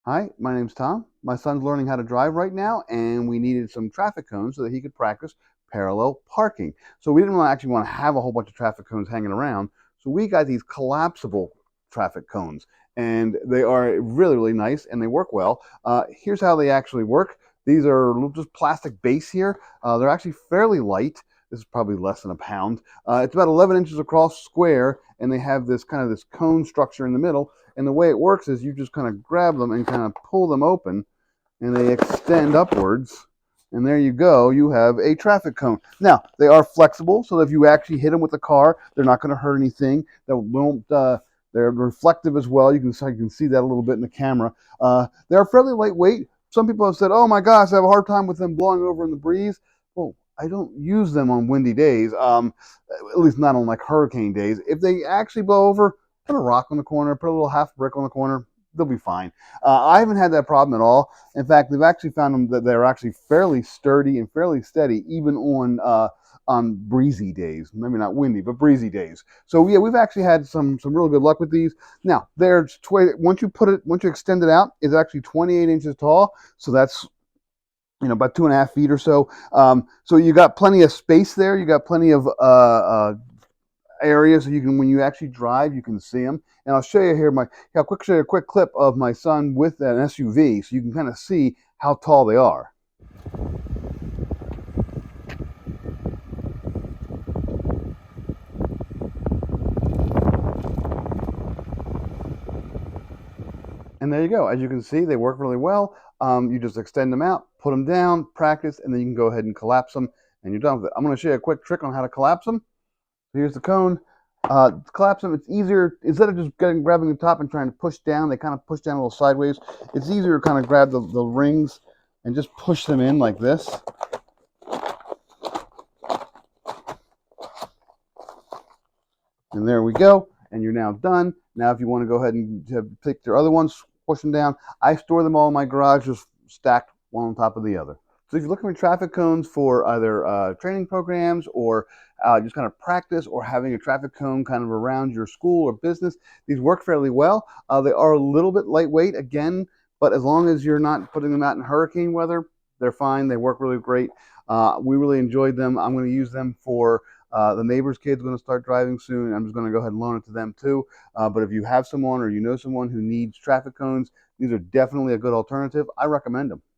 Hi, my name's Tom. My son's learning how to drive right now, and we needed some traffic cones so that he could practice parallel parking. So we didn't actually want to have a whole bunch of traffic cones hanging around. So we got these collapsible traffic cones, and they are really, really nice, and they work well. Here's how they actually work. These are just plastic base here. They're actually fairly light. This is probably less than a pound. It's about 11 inches across square, and they have this kind of this cone structure in the middle. And the way it works is you just kind of grab them and kind of pull them open, and they extend upwards. And there you go. You have a traffic cone. Now, they are flexible, so that if you actually hit them with the car, they're not going to hurt anything. They won't. They're reflective as well. You can see that a little bit in the camera. They're fairly lightweight. Some people have said, "Oh my gosh, I have a hard time with them blowing over in the breeze." Well, I don't use them on windy days. At least not on like hurricane days. If they actually blow over, put a rock on the corner, put a little half brick on the corner, they'll be fine. I haven't had that problem at all. In fact, they've actually found them that they're actually fairly sturdy and fairly steady, even on breezy days. Maybe not windy, but breezy days. So yeah, we've actually had some real good luck with these. Now, once you extend it out, it's actually 28 inches tall. So that's about 2.5 feet or so. So you got plenty of space there. You got plenty of areas so you can, when you actually drive, you can see them. And I'll show you here show you a quick clip of my son with an SUV, so you can kind of see how tall they are. And there you go. As you can see, they work really well. You just extend them out, put them down, practice, and then you can go ahead and collapse them, and you're done with it. I'm going to show you a quick trick on how to collapse them. Here's the cone. Collapse them. It's easier, instead of just grabbing the top and trying to push down. They kind of push down a little sideways. It's easier to kind of grab the rings and just push them in like this. And there we go. And you're now done. Now, if you want to go ahead and pick your other ones, push them down. I store them all in my garage, just stacked one on top of the other. So if you're looking for traffic cones for either training programs or just kind of practice, or having a traffic cone kind of around your school or business, these work fairly well. They are a little bit lightweight, again, but as long as you're not putting them out in hurricane weather, they're fine. They work really great. We really enjoyed them. I'm going to use them for the neighbor's kid's going to start driving soon. I'm just going to go ahead and loan it to them too. But if you have someone or you know someone who needs traffic cones, these are definitely a good alternative. I recommend them.